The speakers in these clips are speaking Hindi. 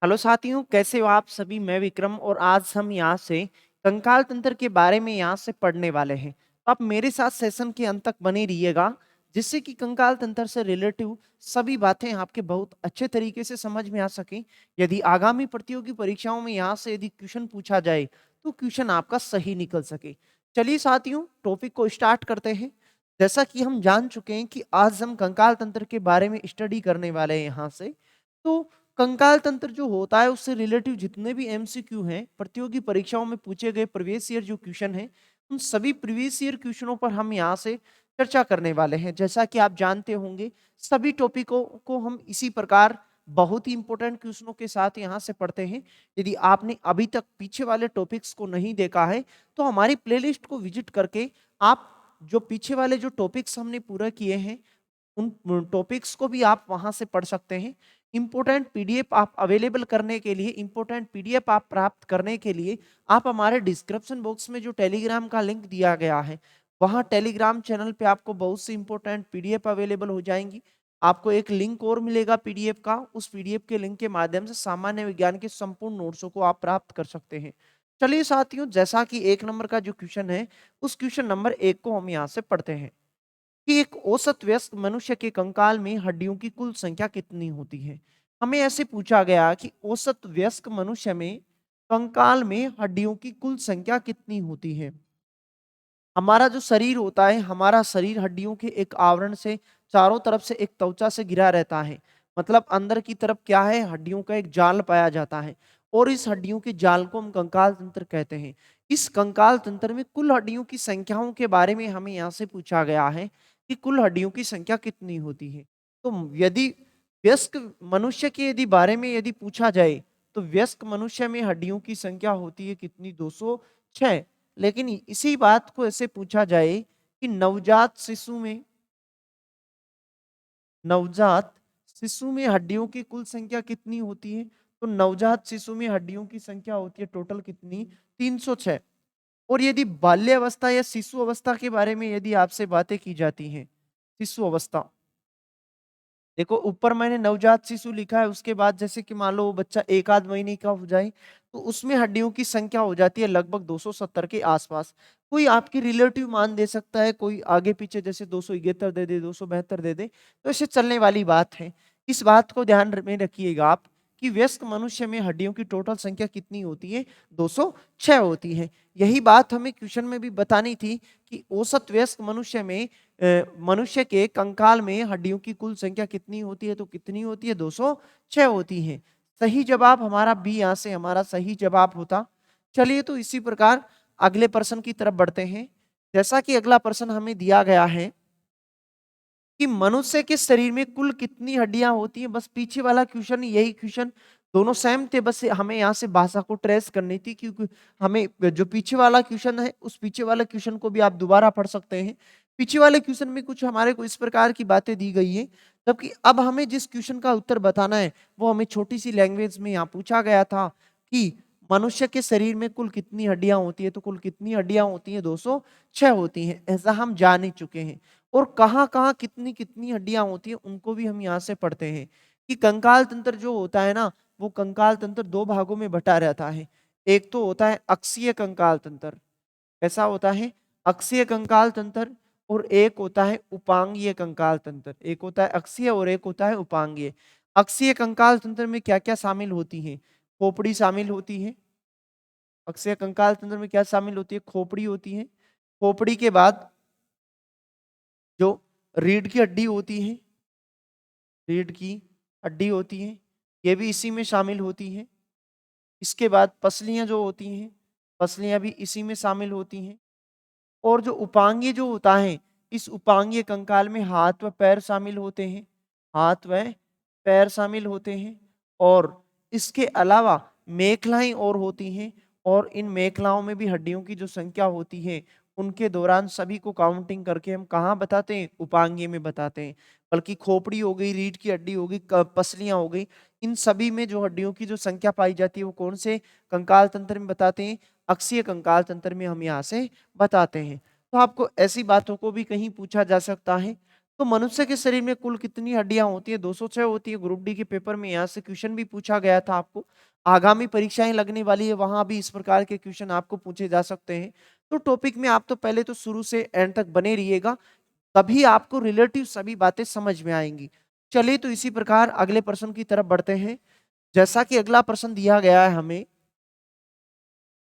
हेलो साथियों, कैसे हो आप सभी? मैं विक्रम और आज हम यहाँ से कंकाल तंत्र के बारे में यहाँ से पढ़ने वाले हैं। तो आप मेरे साथ सेशन के अंत तक बने रहिएगा, जिससे कि कंकाल तंत्र से रिलेटिव सभी बातें आपके बहुत अच्छे तरीके से समझ में आ सकें। यदि आगामी प्रतियोगी परीक्षाओं में यहाँ से यदि क्वेश्चन पूछा जाए तो क्वेश्चन आपका सही निकल सके। चलिए साथियों, टॉपिक को स्टार्ट करते हैं। जैसा कि हम जान चुके हैं कि आज हम कंकाल तंत्र के बारे में स्टडी करने वाले हैं यहाँ से। तो कंकाल तंत्र जो होता है उससे रिलेटिव जितने भी एमसीक्यू हैं, प्रतियोगी परीक्षाओं में पूछे गए प्रीवियस ईयर जो क्वेश्चन हैं, उन सभी प्रीवियस ईयर क्वेश्चनों पर हम यहाँ से चर्चा करने वाले हैं। जैसा कि आप जानते होंगे, सभी टॉपिकों को हम इसी प्रकार बहुत ही इंपॉर्टेंट क्वेश्चनों के साथ यहाँ से पढ़ते हैं। यदि आपने अभी तक पीछे वाले टॉपिक्स को नहीं देखा है तो हमारी प्लेलिस्ट को विजिट करके आप जो पीछे वाले जो टॉपिक्स हमने पूरा किए हैं उन टॉपिक्स को भी आप वहां से पढ़ सकते हैं। इंपोर्टेंट पीडीएफ आप अवेलेबल करने के लिए, इंपोर्टेंट पीडीएफ आप प्राप्त करने के लिए आप हमारे डिस्क्रिप्शन बॉक्स में जो टेलीग्राम का लिंक दिया गया है, वहां टेलीग्राम चैनल पे आपको बहुत सी इंपोर्टेंट पीडीएफ अवेलेबल हो जाएंगी। आपको एक लिंक और मिलेगा पीडीएफ का, उस पीडीएफ के लिंक के माध्यम से सामान्य विज्ञान के संपूर्ण नोट्सों को आप प्राप्त कर सकते हैं। चलिए साथियों, जैसा कि 1 नंबर का जो क्वेश्चन है, उस क्वेश्चन नंबर 1 को हम यहाँ से पढ़ते हैं कि एक औसत वयस्क मनुष्य के कंकाल में हड्डियों की कुल संख्या कितनी होती है। हमें ऐसे पूछा गया कि औसत वयस्क मनुष्य में कंकाल में हड्डियों की कुल संख्या कितनी होती है। हमारा जो शरीर होता है, हमारा शरीर हड्डियों के एक आवरण से चारों तरफ से एक त्वचा से घिरा रहता है। मतलब अंदर की तरफ क्या है, हड्डियों का एक जाल पाया जाता है और इस हड्डियों के जाल को हम कंकाल तंत्र कहते हैं। इस कंकाल तंत्र में कुल हड्डियों की संख्याओं के बारे में हमें यहाँ से पूछा गया है कि कुल हड्डियों की संख्या कितनी होती है। तो यदि वयस्क मनुष्य के यदि बारे में यदि पूछा जाए तो वयस्क मनुष्य में हड्डियों की संख्या होती है कितनी, 206। लेकिन इसी बात को ऐसे पूछा जाए कि नवजात शिशु में हड्डियों की कुल संख्या कितनी होती है, तो नवजात शिशु में हड्डियों की संख्या होती है टोटल कितनी, 306। और यदि बाल्यावस्था या शिशु अवस्था के बारे में यदि आपसे बातें की जाती हैं, शिशु अवस्था, देखो ऊपर मैंने नवजात शिशु लिखा है, उसके बाद जैसे कि मान लो वो बच्चा 1 आध महीने का हो जाए तो उसमें हड्डियों की संख्या हो जाती है लगभग 270 के आसपास। कोई आपकी रिलेटिव मान दे सकता है, कोई आगे पीछे जैसे 271 दे दे, 272 दे दे, तो ऐसे चलने वाली बात है। इस बात को ध्यान में रखिएगा आप कि वयस्क मनुष्य में हड्डियों की टोटल संख्या कितनी होती है, 206 होती है। यही बात हमें क्वेश्चन में भी बतानी थी कि औसत वयस्क मनुष्य में मनुष्य के कंकाल में हड्डियों की कुल संख्या कितनी होती है, तो कितनी होती है, 206 होती है। सही जवाब हमारा बी यहाँ से हमारा सही जवाब होता। चलिए तो इसी प्रकार अगले प्रश्न की तरफ बढ़ते हैं। जैसा कि अगला प्रश्न हमें दिया गया है कि मनुष्य के शरीर में कुल कितनी हड्डियां होती हैं। बस पीछे वाला क्वेश्चन, यही क्वेश्चन दोनों सेम थे, बस हमें यहाँ से भाषा को ट्रेस करनी थी, क्योंकि हमें जो पीछे वाला क्वेश्चन है उस पीछे वाले क्वेश्चन को भी आप दोबारा पढ़ सकते हैं। पीछे वाले क्वेश्चन में कुछ हमारे को इस प्रकार की बातें दी गई है, जबकि अब हमें जिस क्वेश्चन का उत्तर बताना है वो हमें छोटी सी लैंग्वेज में यहाँ पूछा गया था कि मनुष्य के शरीर में कुल कितनी हड्डियां होती है, तो कुल कितनी हड्डियां होती हैं, 206 होती हैं। ऐसा हम जान ही चुके हैं। और कहाँ कहाँ कितनी कितनी हड्डियां होती हैं उनको भी हम यहाँ से पढ़ते हैं कि कंकाल तंत्र जो होता है ना, वो कंकाल तंत्र 2 भागों में बटा रहता है। एक तो होता है अक्षीय कंकाल तंत्र, ऐसा होता है अक्षीय कंकाल तंत्र, और एक होता है उपांगीय कंकाल तंत्र। एक होता है अक्षीय और एक होता है उपांगीय। अक्षीय कंकाल तंत्र में क्या क्या शामिल होती है, खोपड़ी शामिल होती है। अक्षीय कंकाल तंत्र में क्या शामिल होती है, खोपड़ी होती है। खोपड़ी के बाद जो रीढ़ की हड्डी होती है, रीढ़ की हड्डी होती है, ये भी इसी में शामिल होती है। इसके बाद पसलियां जो होती हैं, पसलियां भी इसी में शामिल होती हैं। और जो उपांगीय जो होता है, इस उपांगीय कंकाल में हाथ व पैर शामिल होते हैं, हाथ व पैर शामिल होते हैं। और इसके अलावा मेखलाएं और होती हैं, और इन मेखलाओं में भी हड्डियों की जो संख्या होती है उनके दौरान सभी को काउंटिंग करके हम कहाँ बताते हैं, उपांगीय में बताते हैं। बल्कि खोपड़ी हो गई, रीढ़ की हड्डी हो गई, पसलियां हो गई, इन सभी में जो हड्डियों की जो संख्या पाई जाती है वो कौन से कंकाल तंत्र में बताते हैं, अक्षीय कंकाल तंत्र में हम यहाँ से बताते हैं। तो आपको ऐसी बातों को भी कहीं पूछा जा सकता है। तो मनुष्य के शरीर में कुल कितनी हड्डियां होती है? 206 होती है। ग्रुप डी के पेपर में यहाँ से क्वेश्चन भी पूछा गया था आपको। आगामी परीक्षाएं लगने वाली है, वहां भी इस प्रकार के क्वेश्चन आपको पूछे जा सकते हैं। तो टॉपिक में आप तो पहले तो शुरू से एंड तक बने रहिएगा, तभी आपको रिलेटिव सभी बातें समझ में आएंगी। चलिए तो इसी प्रकार अगले प्रश्न की तरफ बढ़ते हैं। जैसा कि अगला प्रश्न दिया गया है हमें,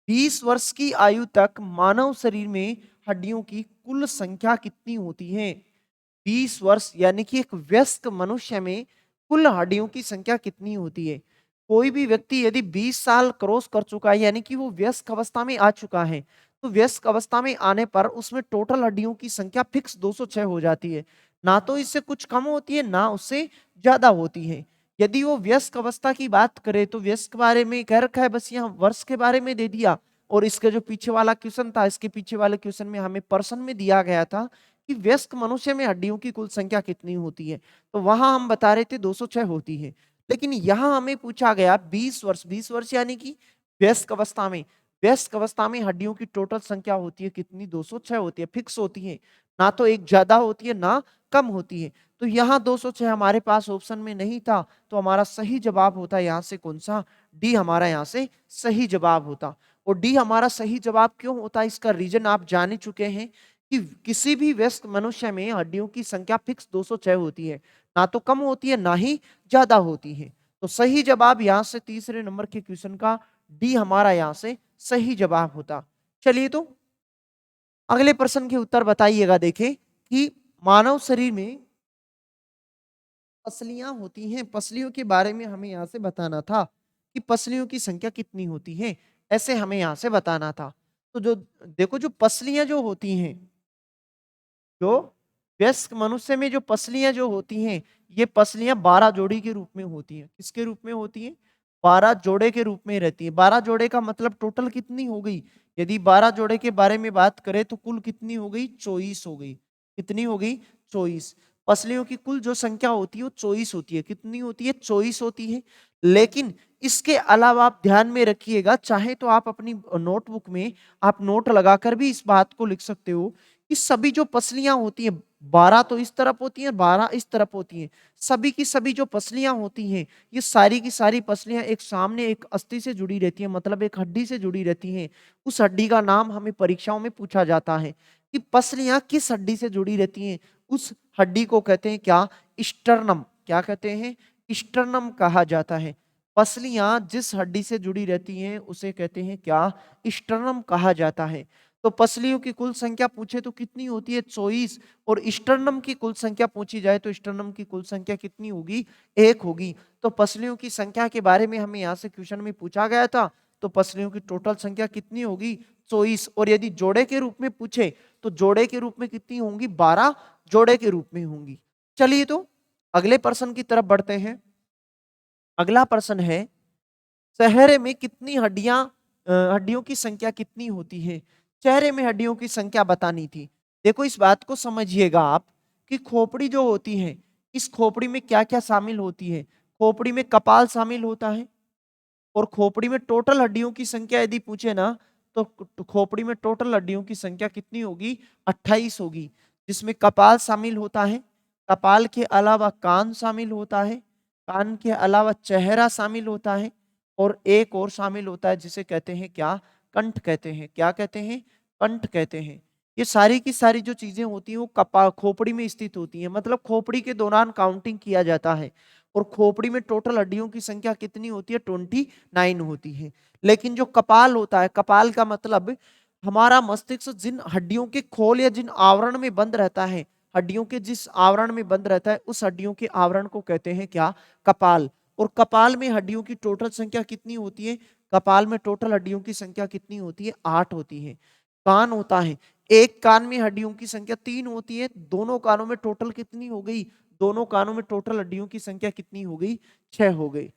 20 वर्ष की आयु तक मानव शरीर में हड्डियों की कुल संख्या कितनी होती है? 20 वर्ष यानी कि एक वयस्क मनुष्य में कुल हड्डियों की संख्या कितनी होती है? कोई भी व्यक्ति यदि 20 साल क्रॉस कर चुका है, यानी कि वो वयस्क अवस्था में आ चुका है, तो वयस्क अवस्था में आने पर उसमें टोटल हड्डियों की संख्या फिक्स 206 हो जाती है। ना तो इससे कुछ कम होती है, ना उससे ज्यादा होती है। यदि वो वयस्क अवस्था की बात करे तो वयस्क के बारे में कह रखा है, बस यहाँ वर्ष के बारे में दे दिया। और इसके जो पीछे वाला क्वेश्चन था, इसके पीछे वाले क्वेश्चन में हमें पर्सन में दिया गया था कि वयस्क मनुष्य में हड्डियों की कुल संख्या कितनी होती है, तो वहां हम बता रहे थे 206 होती है। लेकिन यहां हमें पूछा गया 20 वर्ष, 20 वर्ष यानी कि वयस्क अवस्था में, वयस्क अवस्था में हड्डियों की टोटल संख्या होती है कितनी? 206 होती है, फिक्स होती है, ना तो एक ज्यादा होती है ना कम होती है। तो यहाँ 206 हमारे पास ऑप्शन में नहीं था, तो हमारा सही जवाब होता यहाँ से कौन सा? डी हमारा यहाँ से सही जवाब होता। और डी हमारा सही जवाब क्यों होता है, इसका रीजन आप जान ही चुके हैं कि किसी भी वयस्क मनुष्य में हड्डियों की संख्या फिक्स 206 होती है, ना तो कम होती है ना ही ज्यादा होती है। तो सही जवाब यहाँ से तीसरे नंबर के क्वेश्चन का डी हमारा यहाँ से सही जवाब होता। चलिए तो अगले प्रश्न के उत्तर बताइएगा। देखें कि मानव शरीर में पसलियां होती हैं, पसलियों के बारे में हमें यहाँ से बताना था कि पसलियों की संख्या कितनी होती है, ऐसे हमें यहाँ से बताना था। तो जो देखो, जो पसलियां जो होती हैं, जो वयस्क मनुष्य में जो पसलियां जो होती हैं, ये पसलियां 12 जोड़ी के रूप में होती हैं। किसके रूप में होती हैं? 12 जोड़े के रूप में रहती है। 12 जोड़े का मतलब टोटल कितनी हो गई? यदि 12 जोड़े के बारे में बात करें तो कुल कितनी हो गई? 24 हो गई। कितनी हो गई? 24। पसलियों की कुल जो संख्या होती है वो 24 होती है। कितनी होती है? 24 होती है। लेकिन इसके अलावा आप ध्यान में रखिएगा, चाहे तो आप अपनी नोटबुक में आप नोट लगाकर भी इस बात को लिख सकते हो कि सभी जो पसलियां होती हैं, 12 तो इस तरफ होती हैं, 12 इस तरफ होती हैं, सभी की सभी जो पसलियां होती हैं, ये सारी की सारी पसलियां एक सामने एक अस्थि से जुड़ी रहती हैं, मतलब एक हड्डी से जुड़ी रहती हैं। उस हड्डी का नाम हमें परीक्षाओं में पूछा जाता है कि पसलियां किस हड्डी से जुड़ी रहती हैं। उस हड्डी को कहते हैं क्या? स्टर्नम। क्या कहते हैं? स्टर्नम कहा जाता है। पसलियां जिस हड्डी से जुड़ी रहती हैं उसे कहते हैं क्या? स्टर्नम कहा जाता है। तो पसलियों की कुल संख्या पूछे तो कितनी होती है? 24। और स्टर्नम की कुल संख्या पूछी जाए तो स्टर्नम की कुल संख्या कितनी होगी? 1 होगी। तो पसलियों की संख्या के बारे में हमें यहाँ से क्वेश्चन में पूछा गया था, तो पसलियों की टोटल संख्या कितनी होगी? 24। और यदि जोड़े के रूप में पूछे तो जोड़े के रूप में कितनी होंगी? 12 जोड़े के रूप में होंगी। चलिए तो अगले प्रश्न की तरफ बढ़ते हैं। अगला प्रश्न है, चेहरे में कितनी हड्डियों की संख्या कितनी होती है? चेहरे में हड्डियों की संख्या बतानी थी। देखो इस बात को समझिएगा आप कि खोपड़ी जो होती है, इस खोपड़ी में क्या क्या शामिल होती है? खोपड़ी में कपाल शामिल होता है। और खोपड़ी में टोटल हड्डियों की संख्या यदि पूछे ना, तो खोपड़ी में टोटल हड्डियों की संख्या कितनी होगी? 28 होगी, जिसमें कपाल शामिल होता है, कपाल के अलावा कान शामिल होता है, कान के अलावा चेहरा शामिल होता है, और एक और शामिल होता है जिसे कहते हैं क्या? कंठ कहते हैं। क्या कहते हैं? कंठ कहते हैं। ये सारी की सारी जो चीजें होती हैं वो कपा खोपड़ी में स्थित होती हैं, मतलब खोपड़ी के दौरान काउंटिंग किया जाता है। और खोपड़ी में टोटल हड्डियों की संख्या कितनी होती है? 29 होती है। लेकिन जो कपाल होता है, कपाल का मतलब हमारा मस्तिष्क जिन हड्डियों के खोल या जिन आवरण में बंद रहता है, हड्डियों के जिस आवरण में बंद रहता है, उस हड्डियों के आवरण को कहते हैं क्या? कपाल। और कपाल में हड्डियों की टोटल संख्या कितनी होती है? कपाल में टोटल हड्डियों की संख्या कितनी होती है? 8 होती है। कान होता है, एक कान में हड्डियों की संख्या 3 होती है। दोनों कानों में टोटल कितनी हो गई? दोनों कानों में टोटल हड्डियों की संख्या कितनी हो गई? 6 हो गई।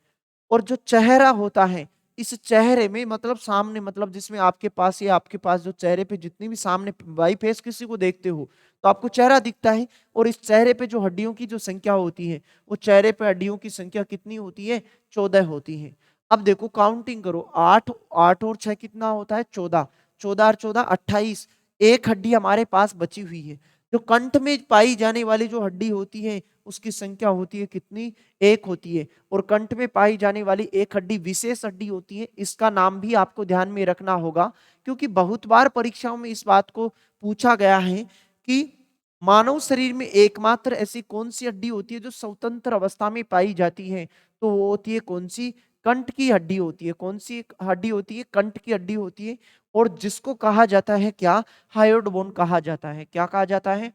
और जो चेहरा होता है, इस चेहरे में मतलब सामने, मतलब जिसमें आपके पास या आपके पास जो चेहरे पे जितनी भी सामने बाई फेस किसी को देखते हो तो आपको चेहरा दिखता है। और इस चेहरे पे जो हड्डियों की जो संख्या होती है, वो चेहरे पे हड्डियों की संख्या कितनी होती है? 14 होती है। अब देखो काउंटिंग करो, 8 8 और 6 कितना होता है? 14। 14 और 14 28। एक हड्डी हमारे पास बची हुई है। जो कंठ में पाई जाने वाली जो हड्डी होती है उसकी संख्या होती है कितनी? एक होती है। और कंठ में पाई जाने वाली एक हड्डी विशेष हड्डी होती है, इसका नाम भी आपको ध्यान में रखना होगा, क्योंकि बहुत बार परीक्षाओं में इस बात को पूछा गया है कि मानव शरीर में एकमात्र ऐसी कौन सी हड्डी होती है जो स्वतंत्र अवस्था में पाई जाती है? तो वो होती है कौन सी? कंठ की हड्डी होती है। कौन सी हड्डी होती है? कंठ की हड्डी होती है। और जिसको कहा जाता है क्या? हायोइड बोन कहा जाता है। क्या कहा जाता है?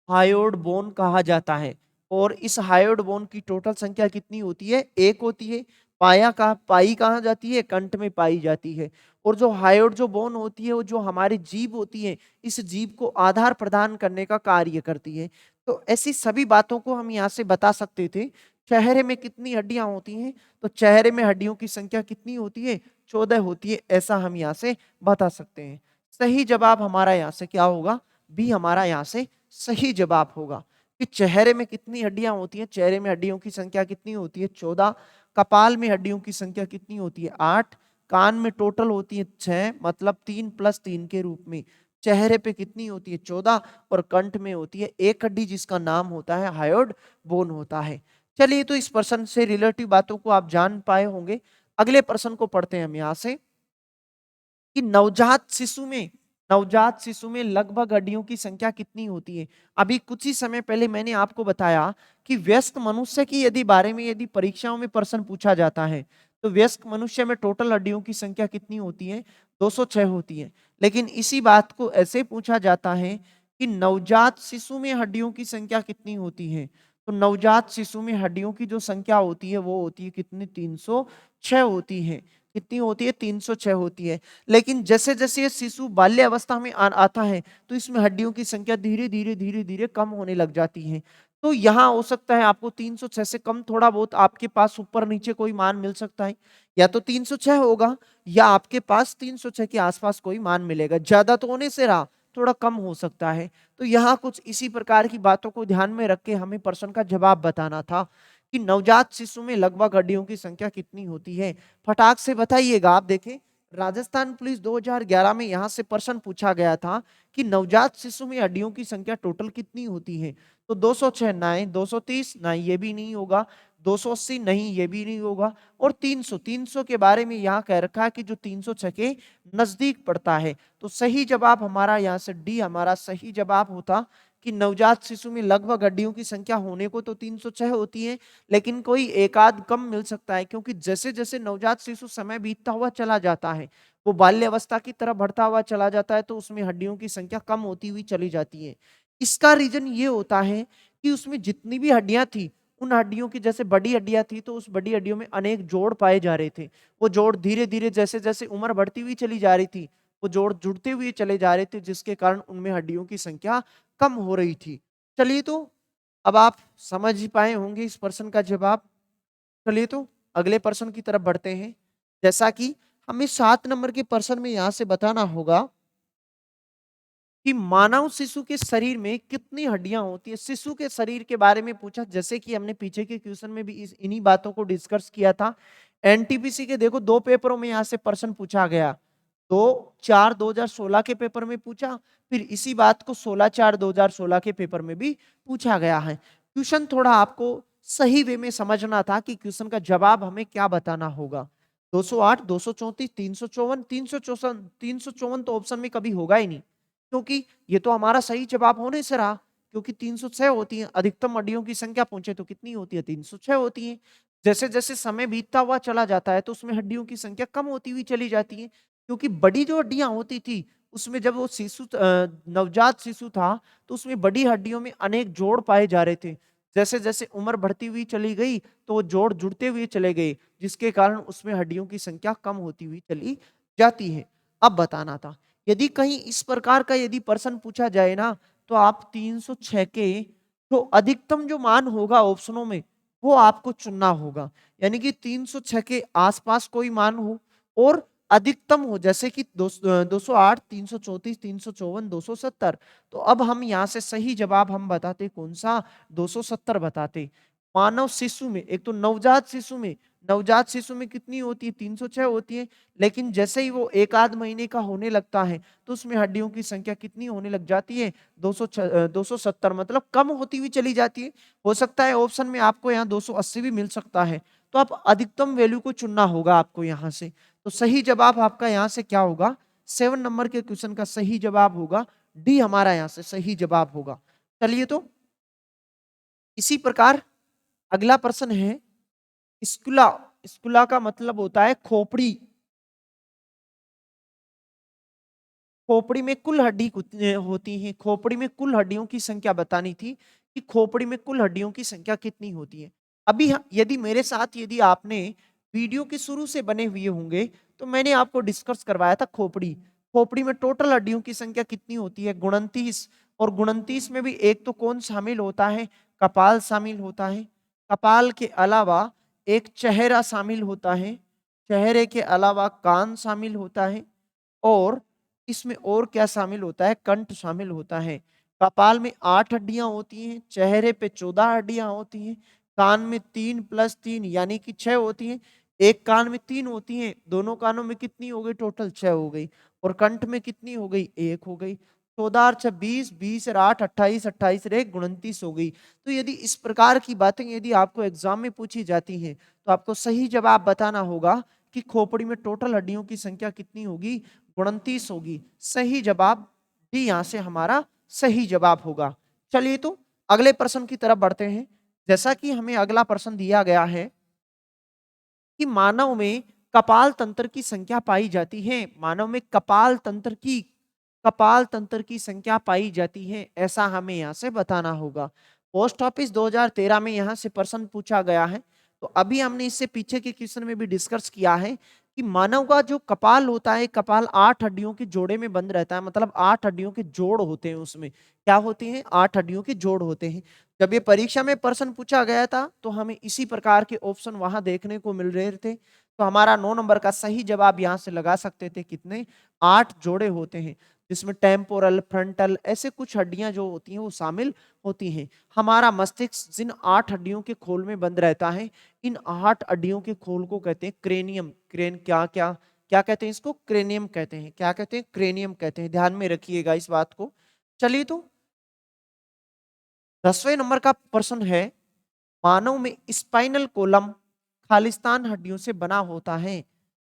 हायोइड बोन कहा जाता है। और इस हायोइड बोन की टोटल संख्या कितनी होती है? एक होती है। पाई कहाँ जाती है? कंठ में पाई जाती है। और जो हायोइड जो बोन होती है वो जो हमारी जीभ होती है, इस जीभ को आधार प्रदान करने का कार्य करती है। तो ऐसी सभी बातों को हम यहाँ से बता सकते थे। चेहरे में कितनी हड्डियां होती हैं? तो चेहरे में हड्डियों की संख्या कितनी होती है? 14 होती है, ऐसा हम यहाँ से बता सकते हैं। सही जवाब हमारा यहाँ से क्या होगा? बी हमारा यहाँ से सही जवाब होगा कि चेहरे में कितनी हड्डियां होती हैं? चेहरे में हड्डियों की संख्या कितनी होती है? 14। कपाल में हड्डियों की संख्या कितनी होती है? 8। कान में टोटल होती है 6, मतलब 3 + 3 के रूप में। चेहरे पे कितनी होती है? 14। और कंठ में होती है एक हड्डी जिसका नाम होता है हायोइड बोन होता है। चलिए, तो इस प्रश्न से रिलेटिव बातों को आप जान पाए होंगे। अगले प्रश्न को पढ़ते हैं हम यहाँ से कि नवजात शिशु में लगभग हड्डियों की संख्या कितनी होती है? अभी कुछ ही समय पहले मैंने आपको बताया कि व्यस्क मनुष्य की यदि बारे में यदि परीक्षाओं में प्रश्न पूछा जाता है तो व्यस्क मनुष्य में टोटल हड्डियों की संख्या कितनी होती है? 206 होती है। लेकिन इसी बात को ऐसे पूछा जाता है कि नवजात शिशु में हड्डियों की संख्या कितनी होती है? तो नवजात शिशु में हड्डियों की जो संख्या होती है वो होती है कितनी? 306 होती है। कितनी होती है? 306 होती है। लेकिन जैसे जैसे ये शिशु बाल्य अवस्था में आता है तो इसमें हड्डियों की संख्या धीरे धीरे कम होने लग जाती है। तो यहाँ हो सकता है आपको 306 से कम थोड़ा बहुत आपके पास ऊपर नीचे कोई मान मिल सकता है। या तो 306 होगा या आपके पास 306 के आसपास कोई मान मिलेगा। ज्यादा तो होने से रहा, थोड़ा कम हो सकता है। तो यहाँ कुछ इसी प्रकार की बातों को ध्यान में रख के हमें प्रश्न का जवाब बताना था कि नवजात शिशु में लगभग हड्डियों की संख्या कितनी होती है। फटाक से बताइएगा। आप देखें, राजस्थान पुलिस 2011 में यहां से प्रश्न पूछा गया था कि नवजात शिशु में हड्डियों की संख्या टोटल कितनी होती है? तो 206 नहीं, 230 नहीं, ये भी नहीं होगा, 280 नहीं, ये भी नहीं होगा, और 300 के बारे में यहाँ कह रखा है कि जो 306 के नजदीक पड़ता है। तो सही जवाब हमारा यहाँ से डी हमारा सही जवाब होता कि नवजात शिशु में लगभग हड्डियों की संख्या होने को तो 306 होती है, लेकिन कोई एक आध कम मिल सकता है, क्योंकि जैसे जैसे नवजात शिशु समय बीतता हुआ चला जाता है, वो बाल्य अवस्था की तरफ बढ़ता हुआ चला जाता है, तो उसमें हड्डियों की संख्या कम होती हुई चली जाती है। इसका रीजन ये होता है कि उसमें जितनी भी हड्डियां थी, उन हड्डियों की जैसे बड़ी हड्डियां थी तो उस बड़ी हड्डियों में अनेक जोड़ पाए जा रहे थे। वो जोड़ धीरे धीरे जैसे जैसे उम्र बढ़ती हुई चली जा रही थी, वो जोड़ जुड़ते हुए चले जा रहे थे, जिसके कारण उनमें हड्डियों की संख्या कम हो रही थी। चलिए, तो अब आप समझ ही पाए होंगे इस प्रश्न का जवाब। चलिए, तो अगले प्रश्न की तरफ बढ़ते हैं। जैसा कि हमें 7 नंबर के प्रश्न में यहां से बताना होगा कि मानव शिशु के शरीर में कितनी हड्डियां होती है। शिशु के शरीर के बारे में पूछा, जैसे कि हमने पीछे के क्वेश्चन में भी इन्हीं बातों को डिस्कस किया था। एनटीपीसी के देखो 2 पेपरों में यहां से प्रश्न पूछा गया। 2/4/2016 के पेपर में पूछा, फिर इसी बात को 16/4/2016 के पेपर में भी पूछा गया है। क्वेश्चन थोड़ा आपको सही वे में समझना था कि क्वेश्चन का जवाब हमें क्या बताना होगा। 208, 234, 354, 354, 354 तो ऑप्शन में कभी होगा ही नहीं, क्योंकि ये तो हमारा सही जवाब होने से रहा, क्योंकि 306 होती है। अधिकतम हड्डियों की संख्या पूछे तो कितनी होती है? 306 होती है। जैसे जैसे समय बीतता हुआ चला जाता है तो उसमें हड्डियों की संख्या कम होती हुई चली जाती है, क्योंकि बड़ी जो हड्डियां होती थी उसमें जब वो नवजात शिशु था तो उसमें बड़ी हड्डियों में अनेक जोड़ पाए जा रहे थे। जैसे जैसे उम्र बढ़ती हुई चली गई तो वो जोड़ जुड़ते हुए चले गए, जिसके कारण उसमें हड्डियों की संख्या कम होती हुई चली जाती है। अब बताना था, यदि कहीं इस प्रकार का यदि प्रश्न पूछा जाए ना, तो आप 306 के जो अधिकतम जो मान होगा ऑप्शनों में वो आपको चुनना होगा। यानी कि 306 के आसपास कोई मान हो और अधिकतम हो, जैसे कि 208, 334, 354, 270। तो अब हम यहाँ से सही जवाब हम बताते कौन सा? 270 बताते। मानव शिशु में, एक तो नवजात शिशु में नवजात शिशु में कितनी होती है? 306 होती है। लेकिन जैसे ही वो एक आध महीने का होने लगता है तो उसमें हड्डियों की संख्या कितनी होने लग जाती है? 270, मतलब कम होती हुई चली जाती है। हो सकता है ऑप्शन में आपको यहाँ 280 भी मिल सकता है, तो आप अधिकतम वैल्यू को चुनना होगा आपको यहाँ से। तो सही जवाब आपका यहाँ से क्या होगा? 7 नंबर के क्वेश्चन का सही जवाब होगा डी, हमारा यहाँ से सही जवाब होगा। चलिए, तो इसी प्रकार अगला प्रश्न है स्कुला। स्कुला का मतलब होता है खोपड़ी। खोपड़ी में कुल हड्डी होती है, खोपड़ी में कुल हड्डियों की संख्या बतानी थी कि खोपड़ी में कुल हड्डियों की संख्या कितनी होती है। अभी यदि मेरे साथ यदि आपने वीडियो के शुरू से बने हुए होंगे तो मैंने आपको डिस्कस करवाया था खोपड़ी। खोपड़ी में टोटल हड्डियों की संख्या कितनी होती है? 29। और 29 में भी एक तो कौन शामिल होता है? कपाल शामिल होता है। कपाल के अलावा एक चेहरा शामिल होता है, चेहरे के अलावा कान शामिल होता है, और इसमें और क्या शामिल होता है? कंठ शामिल होता है। कपाल में 8 हड्डियां होती हैं, चेहरे पे 14 हड्डियां होती हैं, कान में 3 + 3 यानी कि 6 होती हैं, एक कान में 3 होती हैं, दोनों कानों में कितनी हो गई? टोटल 6 हो गई। और कंठ में कितनी हो गई? 1 हो गई। 14 और 6 20, 20 और 8 28, 28 और 1 29 हो गई। तो यदि इस प्रकार की बातें यदि आपको एग्जाम में पूछी जाती हैं तो आपको सही जवाब बताना होगा कि खोपड़ी में टोटल हड्डियों की संख्या कितनी होगी? 29 होगी। सही जवाब डी यहां से हमारा सही जवाब होगा। चलिए, तो अगले प्रश्न की तरफ बढ़ते हैं। जैसा कि हमें अगला प्रश्न दिया गया है कि मानव में कपाल तंत्र की संख्या पाई जाती है। मानव में कपाल तंत्र की संख्या पाई जाती है, ऐसा हमें यहां से बताना होगा। पोस्ट ऑफिस 2013 में यहां से प्रश्न पूछा गया है। तो अभी हमने इससे पीछे के क्वेश्चन में भी डिस्कस किया है कि मानव का जो कपाल होता है, कपाल 8 हड्डियों के जोड़े में बंद रहता है, मतलब 8 हड्डियों के जोड़ होते हैं। उसमें क्या होते हैं? 8 हड्डियों के जोड़ होते हैं। जब ये परीक्षा में प्रश्न पूछा गया था तो हमें इसी प्रकार के ऑप्शन वहां देखने को मिल रहे थे। तो हमारा 9 नंबर का सही जवाब यहां से लगा सकते थे। कितने? 8 जोड़े होते हैं, जिसमें टेम्पोरल, फ्रंटल, ऐसे कुछ हड्डियां जो होती हैं वो शामिल होती हैं। हमारा मस्तिष्क जिन 8 हड्डियों के खोल में बंद रहता है, इन 8 हड्डियों के खोल को कहते हैं क्रेनियम। क्या क्या क्या कहते हैं इसको? क्रेनियम कहते हैं। क्या कहते हैं? क्रेनियम कहते हैं। ध्यान में रखिएगा इस बात को। चलिए, तो 10वें नंबर का प्रश्न है मानव में स्पाइनल कोलम खालिस्तान हड्डियों से बना होता है।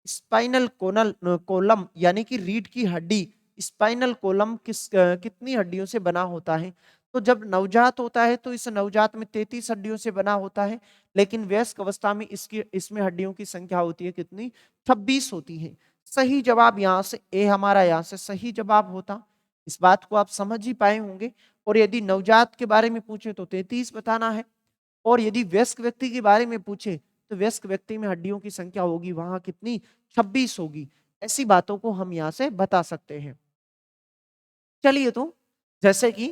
स्पाइनल कोलम यानी कि रीढ़ की हड्डी, स्पाइनल कोलम कितनी हड्डियों से बना होता है? तो जब नवजात होता है तो इस नवजात में 33 हड्डियों से बना होता है, लेकिन वयस्क अवस्था में इसमें हड्डियों की संख्या होती है कितनी? 26 होती है। सही जवाब यहाँ से ए, हमारा यहाँ से सही जवाब होता। इस बात को आप समझ ही पाए होंगे। और यदि नवजात के बारे में पूछे तो 33 बताना है, और यदि वयस्क व्यक्ति के बारे में पूछे तो वयस्क व्यक्ति में हड्डियों की संख्या होगी वहां कितनी? 26 होगी। ऐसी बातों को हम यहां से बता सकते हैं। चलिए, तो जैसे कि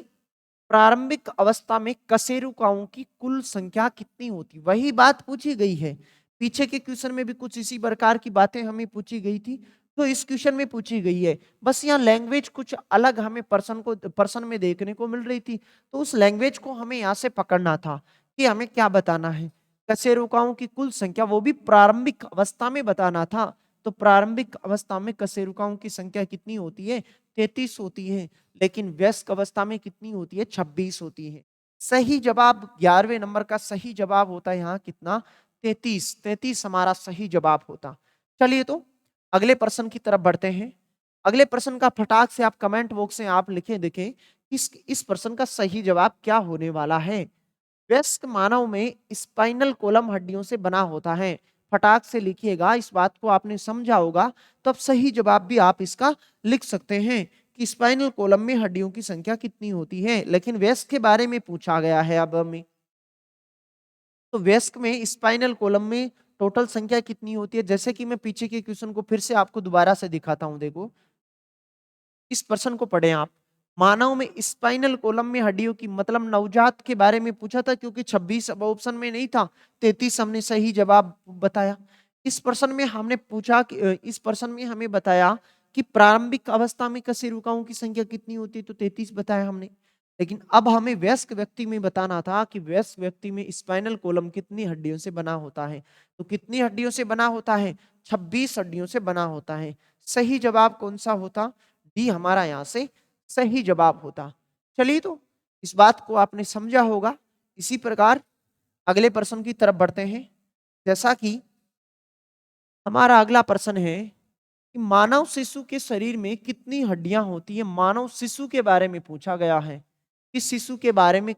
प्रारंभिक अवस्था में कशेरुकाओं की कुल संख्या कितनी होती? वही बात पूछी गई है। पीछे के क्वेश्चन में भी कुछ इसी प्रकार की बातें हमें पूछी गई थी, तो इस क्वेश्चन में पूछी गई है। बस यहाँ लैंग्वेज कुछ अलग हमें पर्सन में देखने को मिल रही थी, तो उस लैंग्वेज को हमें यहाँ से पकड़ना था कि हमें क्या बताना है। कशेरुकाओं की कुल संख्या वो भी प्रारंभिक अवस्था में बताना था। तो प्रारंभिक अवस्था में कशेरुकाओं की संख्या कितनी होती है? 33 होती है। लेकिन वयस्क अवस्था में कितनी होती है? 26 होती है। सही जवाब 11वें नंबर का सही जवाब होता है यहाँ कितना? 33। 33 हमारा सही जवाब होता। चलिए, तो अगले प्रश्न की तरफ बढ़ते हैं। अगले प्रश्न का फटाक से आप कमेंट बॉक्स में आप लिखें, देखें इस प्रश्न का सही जवाब क्या होने वाला है। वयस्क मानव में स्पाइनल कोलम हड्डियों से बना होता है। फटाक से लिखिएगा, इस बात को आपने समझा होगा तो अब सही जवाब भी आप इसका लिख सकते हैं कि स्पाइनल कोलम में हड्डियों की संख्या कितनी होती है। लेकिन वयस्क के बारे में पूछा गया है अब हमें, तो वयस्क में स्पाइनल कोलम में टोटल संख्या कितनी होती है? जैसे कि मैं पीछे के क्वेश्चन को फिर से आपको दोबारा से दिखाता हूं। देखो, इस प्रश्न को पढ़ें आप। मानव में स्पाइनल कोलम में हड्डियों की, मतलब नवजात के बारे में पूछा था, क्योंकि 26 अब ऑप्शन में नहीं था, 33 हमने सही जवाब बताया। इस प्रश्न में हमने पूछा कि इस प्रश्न में हमें बताया कि प्रारंभिक अवस्था में कशेरुकाओं की संख्या कितनी होती है, तो 33 बताया हमने। लेकिन अब हमें वयस्क व्यक्ति में बताना था कि वयस्क व्यक्ति में स्पाइनल कॉलम कितनी हड्डियों से बना होता है। तो कितनी हड्डियों से बना होता है? 26 हड्डियों से बना होता है। सही जवाब कौन सा होता? डी हमारा यहाँ से सही जवाब होता। चलिए, तो इस बात को आपने समझा होगा। इसी प्रकार अगले प्रश्न की तरफ बढ़ते हैं। जैसा कि हमारा अगला प्रश्न है कि मानव शिशु के शरीर में कितनी हड्डियां होती है। मानव शिशु के बारे में पूछा गया है कि शिशु के बारे में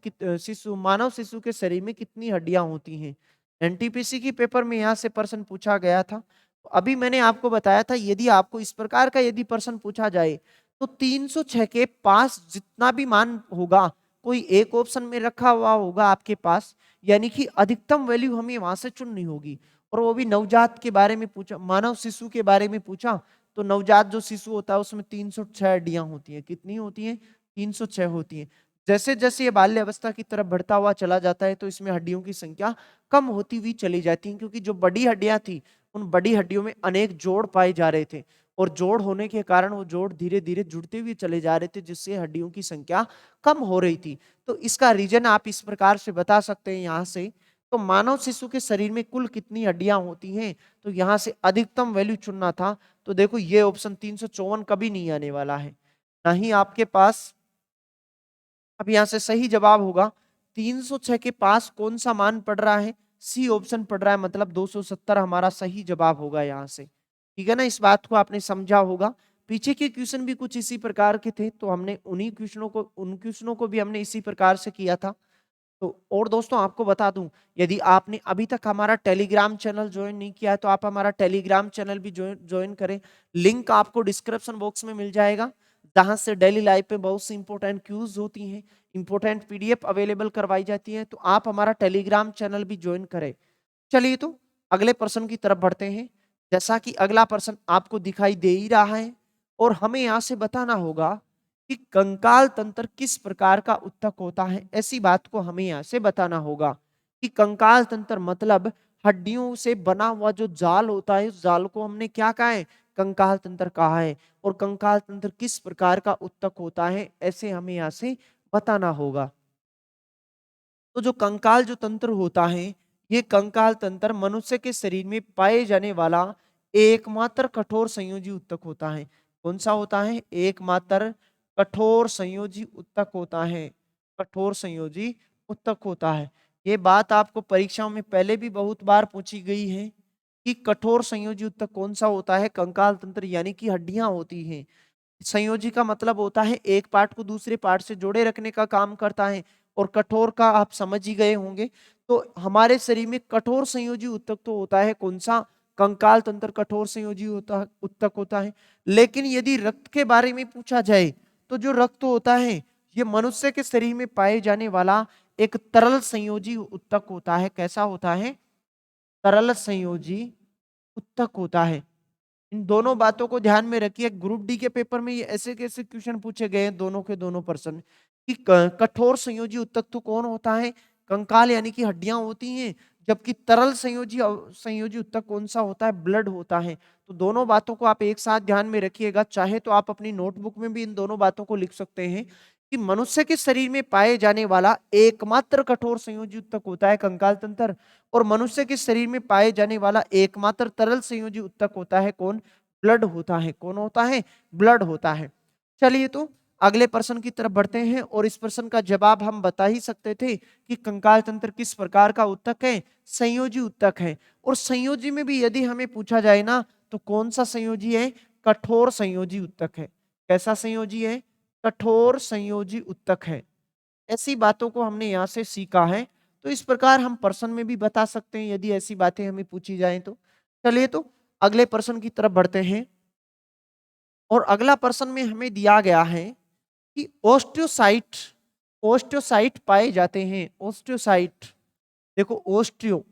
मानव शिशु के शरीर में कितनी हड्डियां होती हैं। एनटीपीसी की पेपर में यहाँ से प्रश्न पूछा गया था। तो अभी मैंने आपको बताया था, यदि आपको इस प्रकार का यदि प्रश्न पूछा जाए तो 306 के पास जितना भी मान होगा, कोई एक ऑप्शन में रखा हुआ होगा आपके पास, यानी कि अधिकतम वैल्यू हमें वहां से चुननी होगी। और वो भी नवजात के बारे में पूछा, मानव शिशु के बारे में पूछा, तो नवजात जो शिशु होता है उसमें 306 हड्डियां होती हैं। कितनी होती हैं? 306 होती हैं। जैसे जैसे ये बाल्य अवस्था की तरफ बढ़ता हुआ चला जाता है तो इसमें हड्डियों की संख्या कम होती हुई चली जाती है, क्योंकि जो बड़ी हड्डियां थी उन बड़ी हड्डियों में अनेक जोड़ पाए जा रहे थे, और जोड़ होने के कारण वो जोड़ धीरे धीरे जुड़ते हुए चले जा रहे थे, जिससे हड्डियों की संख्या कम हो रही थी। तो इसका रीजन आप इस प्रकार से बता सकते हैं यहाँ से। तो मानव शिशु के शरीर में कुल कितनी हड्डियां होती हैं, तो यहां से अधिकतम वैल्यू चुनना था। तो देखो, ये ऑप्शन 354 कभी नहीं आने वाला है, ना ही आपके पास। अब यहां से सही जवाब होगा 306 के पास कौन सा मान पड़ रहा है? सी ऑप्शन पड़ रहा है, मतलब 270 हमारा सही जवाब होगा यहाँ से। ठीक है ना, इस बात को आपने समझा होगा। पीछे के क्वेश्चन भी कुछ इसी प्रकार के थे, तो हमने उन क्वेश्चनों को भी हमने इसी प्रकार से किया था। तो और दोस्तों, आपको बता दूं, यदि आपने अभी तक हमारा टेलीग्राम चैनल ज्वाइन नहीं किया है तो आप हमारा टेलीग्राम चैनल भी ज्वाइन करें। लिंक आपको डिस्क्रिप्शन बॉक्स में मिल जाएगा, जहां से डेली लाइफ में बहुत सी इंपॉर्टेंट क्यूज होती हैं, इंपॉर्टेंट पीडीएफ अवेलेबल करवाई जाती है। तो आप हमारा टेलीग्राम चैनल भी ज्वाइन करें। चलिए, तो अगले प्रश्न की तरफ बढ़ते हैं। जैसा कि अगला प्रश्न आपको दिखाई दे ही रहा है, और हमें यहां से बताना होगा कि कंकाल तंत्र किस प्रकार का उत्तक होता है। ऐसी बात को हमें यहां से बताना होगा कि कंकाल तंत्र मतलब हड्डियों से बना हुआ जो जाल होता है, उस जाल को हमने क्या कहा है? कंकाल तंत्र कहा है। और कंकाल तंत्र किस प्रकार का उत्तक होता है, ऐसे हमें यहां से बताना होगा। तो जो कंकाल जो तंत्र होता है, ये कंकाल तंत्र मनुष्य के शरीर में पाए जाने वाला एकमात्र कठोर संयोजी उत्तक होता है। कौन सा होता है? एकमात्र कठोर संयोजी उत्तक होता है। कठोर संयोजी उत्तक होता है। ये बात आपको परीक्षाओं में पहले भी बहुत बार पूछी गई है कि कठोर संयोजी उत्तक कौन सा होता है? कंकाल तंत्र, यानी कि हड्डियां होती हैं। संयोजी का मतलब होता है एक पार्ट को दूसरे पार्ट से जोड़े रखने का काम करता है, और कठोर का आप समझ ही गए होंगे। तो हमारे शरीर में कठोर संयोजी उत्तक तो होता है कौन सा? कंकाल तंत्र कठोर संयोजी उत्तक होता है। लेकिन यदि रक्त के बारे में पूछा जाए तो जो रक्त होता है, ये मनुष्य के शरीर में पाए जाने वाला एक तरल संयोजी उत्तक होता है। कैसा होता है? तरल संयोजी उत्तक होता है। इन दोनों बातों को ध्यान में रखिए। ग्रुप डी के पेपर में ये ऐसे कैसे क्वेश्चन पूछे गए हैं, दोनों के दोनों प्रश्न, कि कठोर संयोजी उत्तक तो कौन होता है? कंकाल, यानी कि हड्डियां होती हैं। जबकि तरल संयोजी उत्तक कौन सा होता है? ब्लड होता है। तो दोनों बातों को आप एक साथ ध्यान में रखिएगा। चाहे तो आप अपनी नोटबुक में भी इन दोनों बातों को लिख सकते हैं कि मनुष्य के शरीर में पाए जाने वाला एकमात्र कठोर संयोजी उत्तक होता है कंकाल तंत्र, और मनुष्य के शरीर में पाए जाने वाला एकमात्र तरल संयोजी उत्तक होता है कौन? ब्लड होता है। कौन होता है? ब्लड होता है। चलिए, तो अगले प्रश्न की तरफ बढ़ते हैं, और इस प्रश्न का जवाब हम बता ही सकते थे कि कंकाल तंत्र किस प्रकार का उत्तक है? संयोजी उत्तक है। और संयोजी में भी यदि हमें पूछा जाए ना, तो कौन सा संयोजी है? कठोर संयोजी उत्तक है। कैसा संयोजी है? कठोर संयोजी उत्तक है। ऐसी बातों को हमने यहाँ से सीखा है। तो इस प्रकार हम प्रश्न में भी बता सकते हैं यदि ऐसी बातें हमें पूछी जाएं तो। चलिए, तो अगले प्रश्न की तरफ बढ़ते हैं, और अगला प्रश्न में हमें दिया गया है कि ओस्टियोसाइट ओस्टियोसाइट पाए जाते हैं। ओस्टियोसाइट, देखो, ओस्टियो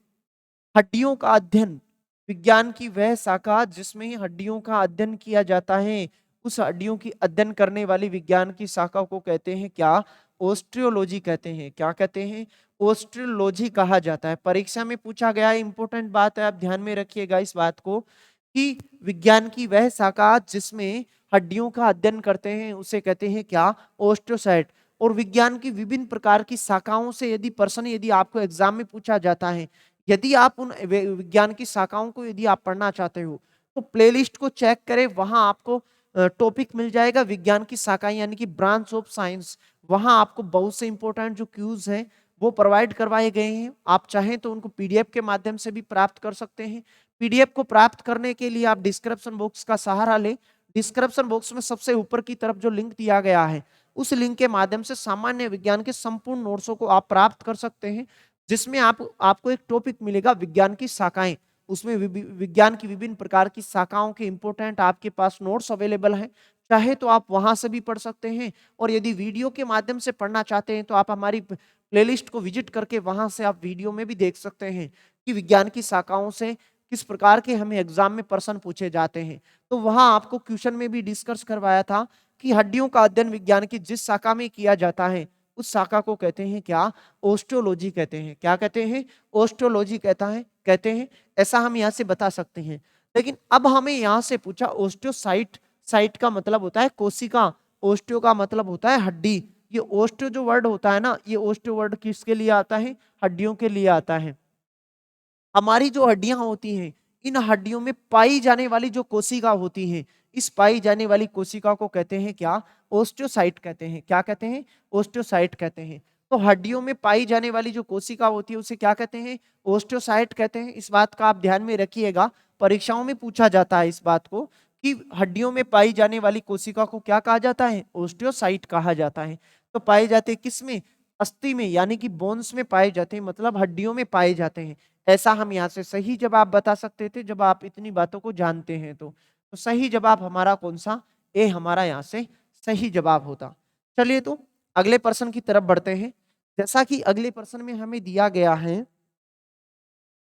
हड्डियों का अध्ययन, विज्ञान की वह शाखा जिसमें हड्डियों का अध्ययन किया जाता है, उस हड्डियों की अध्ययन करने वाली विज्ञान की शाखा को कहते हैं क्या? ओस्टियोलॉजी कहते हैं। क्या कहते हैं? ओस्टियोलॉजी कहा जाता है। परीक्षा में पूछा गया है, इंपॉर्टेंट बात है, आप ध्यान में रखिएगा इस बात को, कि विज्ञान की वह शाखा जिसमें हड्डियों का अध्ययन करते हैं उसे कहते हैं क्या? ओस्टियोसाइट। और विज्ञान की विभिन्न प्रकार की शाखाओं से यदि प्रश्न यदि आपको एग्जाम में पूछा जाता है, यदि आप उन विज्ञान की शाखाओं को यदि आप पढ़ना चाहते हो तो प्लेलिस्ट को चेक करें, वहां आपको टॉपिक मिल जाएगा विज्ञान की शाखाएं यानी कि ब्रांच ऑफ साइंस। वहां आपको बहुत से इंपॉर्टेंट जो क्यूज हैं वो प्रोवाइड करवाए गए हैं। आप चाहें तो उनको पीडीएफ के माध्यम से भी प्राप्त कर सकते हैं। पीडीएफ को प्राप्त करने के लिए आप डिस्क्रिप्शन बॉक्स का सहारा लें। डिस्क्रिप्शन बॉक्स में सबसे ऊपर की तरफ जो लिंक दिया गया है उस लिंक के माध्यम से सामान्य विज्ञान के संपूर्ण नोट्सों को आप प्राप्त कर सकते हैं, जिसमें आपको एक टॉपिक मिलेगा विज्ञान की शाखाएं। उसमें विज्ञान की विभिन्न प्रकार की शाखाओं के इंपोर्टेंट आपके पास नोट्स अवेलेबल हैं। चाहे तो आप वहां से भी पढ़ सकते हैं, और यदि वीडियो के माध्यम से पढ़ना चाहते हैं तो आप हमारी प्लेलिस्ट को विजिट करके वहां से आप वीडियो में भी देख सकते हैं कि विज्ञान की शाखाओं से किस प्रकार के हमें एग्जाम में प्रश्न पूछे जाते हैं। तो वहां आपको क्वेश्चन में भी डिस्कस करवाया था कि हड्डियों का अध्ययन विज्ञान की जिस शाखा में किया जाता है उस शाखा को कहते हैं क्या? ओस्टियोलॉजी कहते हैं। क्या कहते हैं? ओस्टियोलॉजी कहते हैं। ऐसा हम यहाँ से बता सकते हैं। लेकिन अब हमें यहाँ से पूछा ओस्टियोसाइट, साइट का मतलब होता है कोशिका, ओस्टियो का मतलब होता है हड्डी। ये ओस्टियो जो वर्ड होता है ना, ये ओस्टियो वर्ड किसके लिए आता है? हड्डियों के लिए आता है। हमारी जो हड्डियां होती हैं, इन हड्डियों में पाई जाने वाली जो कोशिका होती हैं, इस पाई जाने वाली कोशिका को कहते हैं क्या? ओस्टियोसाइट कहते हैं। क्या कहते हैं? ओस्टियोसाइट कहते हैं। तो हड्डियों में पाई जाने वाली जो कोशिका होती है उसे क्या कहते हैं? ओस्टियोसाइट कहते हैं। इस बात का आप ध्यान में रखिएगा, परीक्षाओं में पूछा जाता है इस बात को कि हड्डियों में पाई जाने वाली कोशिका को क्या कहा जाता है? ओस्टियोसाइट कहा जाता है। तो पाए जाते किसमें? अस्थि में, यानी कि बोन्स में पाए जाते हैं, मतलब हड्डियों में पाए जाते हैं। ऐसा हम यहाँ से सही जवाब बता सकते थे जब आप इतनी बातों को जानते हैं। तो सही जवाब हमारा कौन सा? ए हमारा यहाँ से सही जवाब होता। चलिए तो अगले प्रश्न की तरफ बढ़ते हैं। जैसा कि अगले प्रश्न में हमें दिया गया है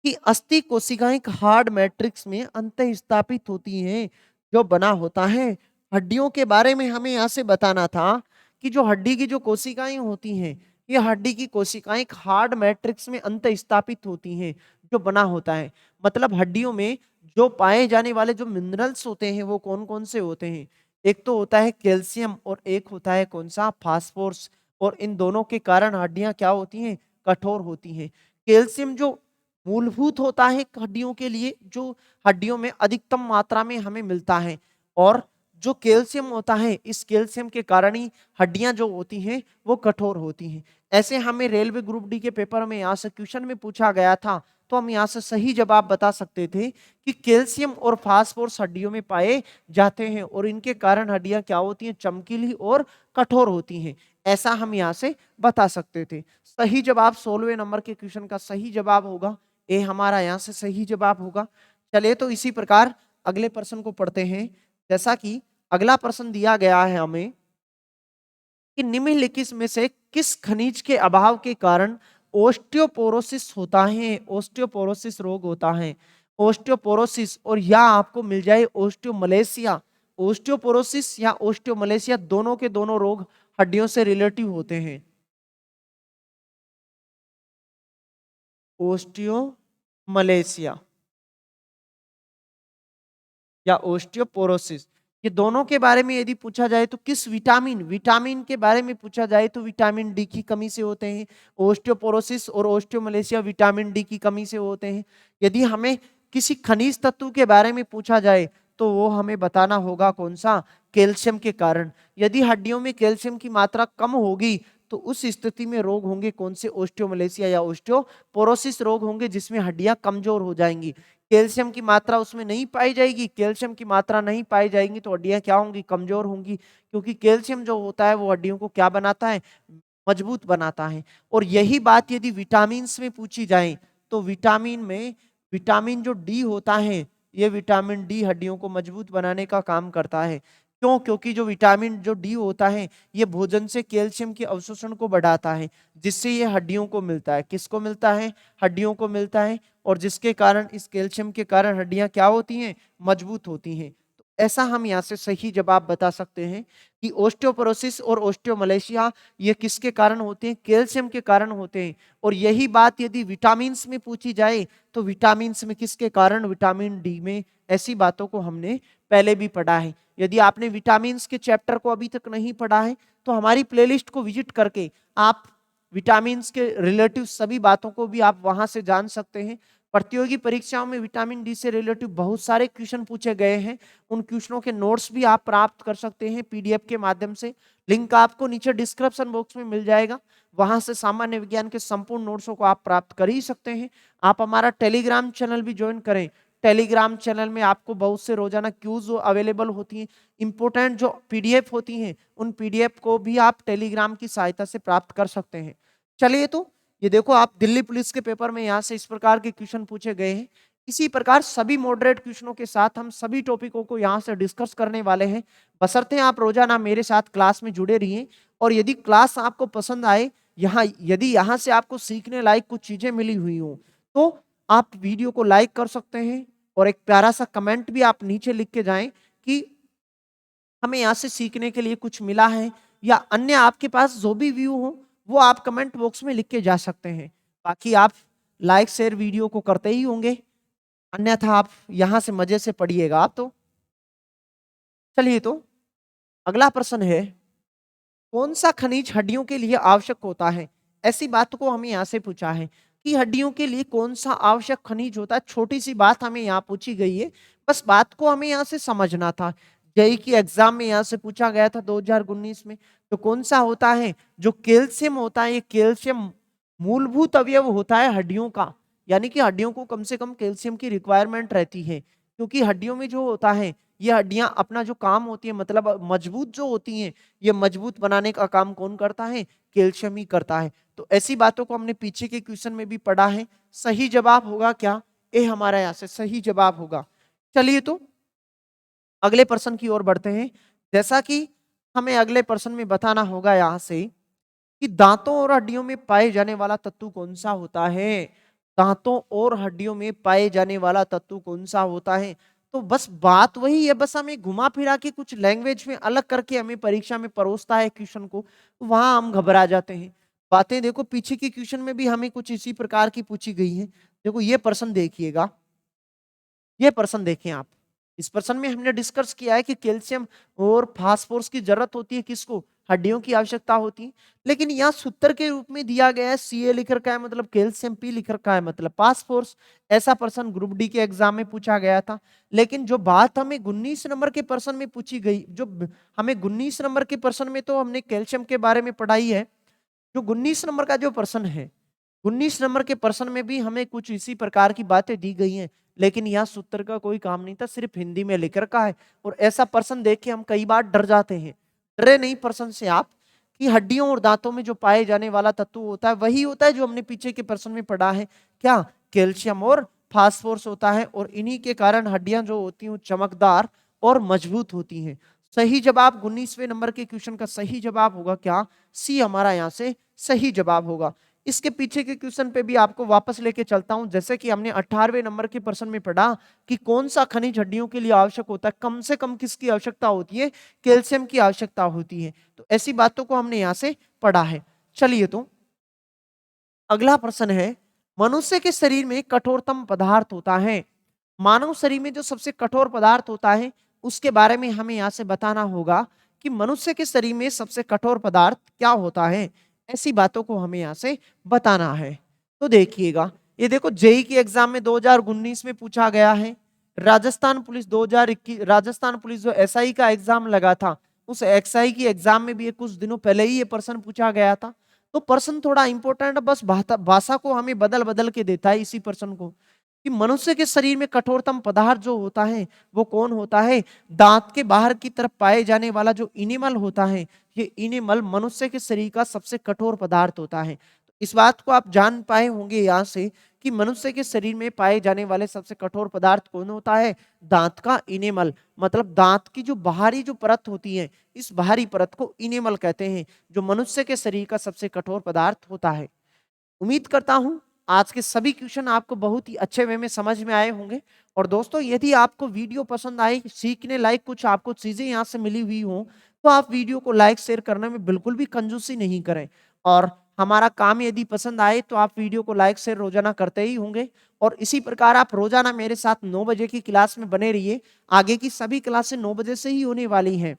कि अस्थि कोशिकाएं हार्ड मैट्रिक्स में अंत स्थापित होती हैं जो बना होता है। हड्डियों के बारे में हमें यहाँ से बताना था कि जो हड्डी की जो कोशिकाएं होती हैं, ये हड्डी की कोशिकाएं हार्ड मैट्रिक्स में अंत स्थापित होती हैं जो बना होता है। मतलब हड्डियों में जो पाए जाने वाले जो मिनरल्स होते हैं वो कौन कौन से होते हैं? एक तो होता है कैल्शियम और एक होता है कौन सा? फास्फोरस। और इन दोनों के कारण हड्डियां क्या होती हैं? कठोर होती हैं। कैल्शियम जो मूलभूत होता है हड्डियों के लिए, जो हड्डियों में अधिकतम मात्रा में हमें मिलता है, और जो कैल्शियम होता है इस कैल्शियम के कारण ही हड्डियां जो होती हैं वो कठोर होती हैं। ऐसे हमें रेलवे ग्रुप डी के पेपर में यहाँ से क्वेश्चन में पूछा गया था, तो हम यहाँ से सही जवाब बता सकते थे कि कैल्शियम और फास्फोरस हड्डियों में पाए जाते हैं और इनके कारण हड्डियां क्या होती हैं? चमकीली और कठोर होती हैं। ऐसा हम यहाँ से बता सकते थे। सही जवाब 16वें नंबर के क्वेश्चन का सही जवाब होगा ए हमारा यहाँ से सही जवाब होगा। चलिए तो इसी प्रकार अगले प्रश्न को पढ़ते हैं। जैसा कि अगला प्रश्न दिया गया है हमें कि निम्नलिखित में से किस खनिज के अभाव के कारण ओस्टियोपोरोसिस होता है? ओस्टियोपोरोसिस रोग होता है। ओस्टियोपोरोसिस, और या आपको मिल जाए ओस्टियोमलेशिया। ओस्टियोपोरोसिस या ओस्टियोमलेशिया दोनों के दोनों रोग हड्डियों से रिलेटिव होते हैं। ओस्टियोमलेशिया या ओस्टियोपोरोसिस, ये दोनों के बारे में यदि पूछा जाए तो किस विटामिन विटामिन के बारे में पूछा जाए तो विटामिन डी की कमी से होते हैं। ओस्टियोपोरोसिस और ओस्टियोमलेशिया विटामिन डी की कमी से होते हैं। यदि हमें किसी खनिज तत्व के बारे में पूछा जाए तो वो हमें बताना होगा कौन सा? कैल्शियम के कारण। यदि हड्डियों में कैल्शियम की मात्रा कम होगी तो उस स्थिति में रोग होंगे कौन से? ओस्टियोमलेशिया या ओस्टियोपोरोसिस रोग होंगे, जिसमें हड्डियां कमजोर हो जाएंगी। कैल्शियम की मात्रा उसमें नहीं पाई जाएगी, कैल्शियम की मात्रा नहीं पाई जाएगी तो हड्डियां क्या होंगी? कमजोर होंगी। क्योंकि कैल्शियम जो होता है वो हड्डियों को क्या बनाता है? मजबूत बनाता है। और यही बात यदि विटामिन में पूछी जाए तो विटामिन में विटामिन जो डी होता है, ये विटामिन डी हड्डियों को मजबूत बनाने का काम करता है। क्यों? क्योंकि जो विटामिन जो डी होता है ये भोजन से कैल्शियम के अवशोषण को बढ़ाता है, जिससे ये हड्डियों को मिलता है। किसको मिलता है? हड्डियों को मिलता है। और जिसके कारण इस कैल्शियम के कारण हड्डियां क्या होती हैं? मजबूत होती हैं। तो ऐसा हम यहाँ से सही जवाब बता सकते हैं कि ओस्टियोपोरोसिस और ओस्टियोमलेशिया ये किसके कारण होते हैं? कैल्शियम के कारण होते हैं। और यही बात यदि विटामिन्स में पूछी जाए तो विटामिन्स में किसके कारण? विटामिन डी में। ऐसी बातों को हमने पहले भी पढ़ा है। यदि आपने विटामिन्स के चैप्टर को अभी तक नहीं पढ़ा है तो हमारी प्लेलिस्ट को विजिट करके आप विटामिन्स के रिलेटिव सभी बातों को भी आप वहां से जान सकते हैं। प्रतियोगी परीक्षाओं में विटामिन डी से रिलेटिव बहुत सारे क्वेश्चन पूछे गए हैं। उन क्वेश्चनों के नोट्स भी आप प्राप्त कर सकते हैं पीडीएफ के माध्यम से। लिंक आपको नीचे डिस्क्रिप्शन बॉक्स में मिल जाएगा। वहां से सामान्य विज्ञान के संपूर्ण नोट्सों को आप प्राप्त कर ही सकते हैं। आप हमारा टेलीग्राम चैनल भी ज्वाइन करें। टेलीग्राम चैनल में आपको बहुत से रोजाना क्यूज अवेलेबल होती हैं। इंपोर्टेंट जो पीडीएफ होती हैं उन पीडीएफ को भी आप टेलीग्राम की सहायता से प्राप्त कर सकते हैं। चलिए, तो ये देखो, आप दिल्ली पुलिस के पेपर में यहाँ से इस प्रकार के क्वेश्चन पूछे गए हैं। इसी प्रकार सभी मॉडरेट क्वेश्चनों के साथ हम सभी टॉपिकों को यहाँ से डिस्कस करने वाले हैं। बशर्ते आप रोजाना मेरे साथ क्लास में जुड़े रहिए। और यदि क्लास आपको पसंद आए, यदि यहाँ से आपको सीखने लायक कुछ चीजें मिली हुई हो तो आप वीडियो को लाइक कर सकते हैं और एक प्यारा सा कमेंट भी आप नीचे लिख के जाएं कि हमें यहाँ से सीखने के लिए कुछ मिला है, या अन्य आपके पास जो भी व्यू हो वो आप कमेंट बॉक्स में लिख के जा सकते हैं। बाकी आप लाइक शेयर वीडियो को करते ही होंगे, अन्यथा आप यहां से मजे से पढ़िएगा आप तो। चलिए, तो अगला प्रश्न है, कौन सा खनिज हड्डियों के लिए आवश्यक होता है? ऐसी बात को हमें यहाँ से पूछा है कि हड्डियों के लिए कौन सा आवश्यक खनिज होता है। छोटी सी बात हमें यहाँ पूछी गई है, बस बात को हमें यहाँ से समझना था। जेई की एग्जाम में यहाँ से पूछा गया था 2019 में। तो कौन सा होता है? जो कैल्शियम होता है, ये कैल्शियम मूलभूत अवयव होता है हड्डियों का। यानी कि हड्डियों को कम से कम कैल्शियम की रिक्वायरमेंट रहती है, क्योंकि हड्डियों में जो होता है, ये हड्डियां अपना जो काम होती है, मतलब मजबूत जो होती हैं, ये मजबूत बनाने का काम कौन करता है? कैल्शियम ही करता है। तो ऐसी बातों को हमने पीछे के क्वेश्चन में भी पढ़ा है। सही जवाब होगा क्या? ए हमारा यहाँ से सही जवाब होगा। चलिए, तो अगले प्रश्न की ओर बढ़ते हैं। जैसा कि हमें अगले प्रश्न में बताना होगा यहाँ से कि दांतों और हड्डियों में पाए जाने वाला तत्व कौन सा होता है? दांतों और हड्डियों में पाए जाने वाला तत्व कौन सा होता है? तो बस बात वही है, बस हमें घुमा फिरा के कुछ लैंग्वेज में अलग करके हमें परीक्षा में परोसता है क्वेश्चन को, तो वहां हम घबरा जाते हैं। बातें देखो, पीछे के क्वेश्चन में भी हमें कुछ इसी प्रकार की पूछी गई है। देखो, ये प्रश्न देखिएगा, ये प्रश्न देखें आप। इस प्रश्न में हमने डिस्कस किया है कि कैल्शियम और फास्फोरस की जरूरत होती है किसको? हड्डियों की आवश्यकता होती है। लेकिन यहाँ सूत्र के रूप में दिया गया है, सी लिख रखा है मतलब कैल्शियम, पी लिख रखा है मतलब फास्फोरस। ऐसा प्रश्न ग्रुप डी के एग्जाम में पूछा गया था। लेकिन जो बात हमें 19 नंबर के प्रश्न में पूछी गई, हमें 19 नंबर के प्रश्न में तो हमने कैल्शियम के बारे में पढ़ाई है। जो 19 नंबर का जो प्रश्न है, 19 नंबर के प्रश्न में भी हमें कुछ इसी प्रकार की बातें दी गई हैं। लेकिन यहाँ सूत्र का कोई काम नहीं था, सिर्फ हिंदी में लिख रखा है। और ऐसा प्रश्न देख के हम कई बार डर जाते हैं। डरे नहीं प्रश्न से आप, कि हड्डियों और दांतों में जो पाए जाने वाला तत्व होता है वही होता है जो हमने पीछे के प्रश्न में पढ़ा है। क्या? कैल्शियम और फास्फोरस होता है। और इन्हीं के कारण हड्डियां जो होती हैं चमकदार और मजबूत होती हैं। सही जवाब 19वें नंबर के क्वेश्चन का सही जवाब होगा क्या? सी हमारा यहाँ से सही जवाब होगा। इसके पीछे के क्वेश्चन पे भी आपको वापस लेके चलता हूं। जैसे कि हमने 18वें नंबर के प्रश्न में पढ़ा कि कौन सा खनिज हड्डियों के लिए आवश्यक होता है, कम से कम किसकी आवश्यकता होती है? कैल्शियम की आवश्यकता होती है। तो ऐसी बातों को हमने यहां से पढ़ा है। चलिए, तो अगला प्रश्न है, मनुष्य के शरीर में कठोरतम पदार्थ होता है। मानव शरीर में जो सबसे कठोर पदार्थ होता है उसके बारे में हमें यहाँ से बताना होगा कि मनुष्य के शरीर में सबसे कठोर पदार्थ क्या होता है। ऐसी बातों को हमें यहाँ से बताना है। तो देखिएगा, ये देखो, जेई की एग्जाम में 2019 में पूछा गया है। राजस्थान पुलिस 2021, राजस्थान पुलिस जो एसआई का एग्जाम लगा था, उस एसआई की एग्जाम में भी ये कुछ दिनों पहले ही ये प्रश्न पूछा गया था। तो प्रश्न थोड़ा इंपॉर्टेंट है, बस भाषा को हमें बदल बदल के देता है इसी प्रश्न को, कि मनुष्य के शरीर में कठोरतम पदार्थ जो होता है वो कौन होता है? दांत के बाहर की तरफ पाए जाने वाला जो इनेमल होता है, ये इनेमल मनुष्य के शरीर का सबसे कठोर पदार्थ होता है। तो इस बात को आप जान पाए होंगे यहाँ से कि मनुष्य के शरीर में पाए जाने वाले सबसे कठोर पदार्थ कौन होता है? दांत का इनेमल। मतलब दांत की जो बाहरी जो परत होती है, इस बाहरी परत को इनेमल कहते हैं, जो मनुष्य के शरीर का सबसे कठोर पदार्थ होता है। उम्मीद करता हूं आज के सभी क्वेश्चन आपको बहुत ही अच्छे वे में समझ में आए होंगे। और दोस्तों यदि आपको वीडियो पसंद आई, सीखने लायक कुछ आपको चीजें यहाँ से मिली हुई हो, तो आप वीडियो को लाइक शेयर करने में बिल्कुल भी कंजूसी नहीं करें। और हमारा काम यदि पसंद आए तो आप वीडियो को लाइक शेयर रोजाना करते ही होंगे। और इसी प्रकार आप रोजाना मेरे साथ 9 बजे की क्लास में बने रहिए। आगे की सभी क्लासें 9 बजे से ही होने वाली हैं।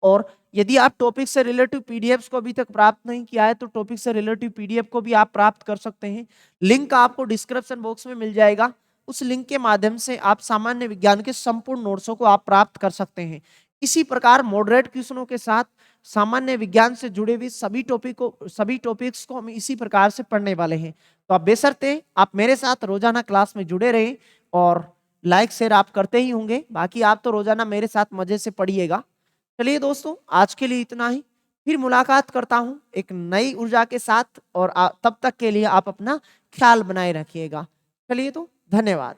और यदि आप टॉपिक से रिलेटिव पीडीएफ्स को अभी तक प्राप्त नहीं किया है तो टॉपिक से रिलेटिव पीडीएफ को भी आप प्राप्त कर सकते हैं। लिंक आपको डिस्क्रिप्शन बॉक्स में मिल जाएगा। उस लिंक के माध्यम से आप सामान्य विज्ञान के संपूर्ण नोट्सों को आप प्राप्त कर सकते हैं। इसी प्रकार मॉडरेट क्वेश्चनों के साथ सामान्य विज्ञान से जुड़े हुए सभी टॉपिक्स को हम इसी प्रकार से पढ़ने वाले हैं। तो आप बेशर्ते आप मेरे साथ रोजाना क्लास में जुड़े रहें और लाइक शेयर आप करते ही होंगे। बाकी आप तो रोजाना मेरे साथ मजे से पढ़िएगा। चलिए दोस्तों, आज के लिए इतना ही। फिर मुलाकात करता हूं एक नई ऊर्जा के साथ। और तब तक के लिए आप अपना ख्याल बनाए रखिएगा। चलिए तो धन्यवाद।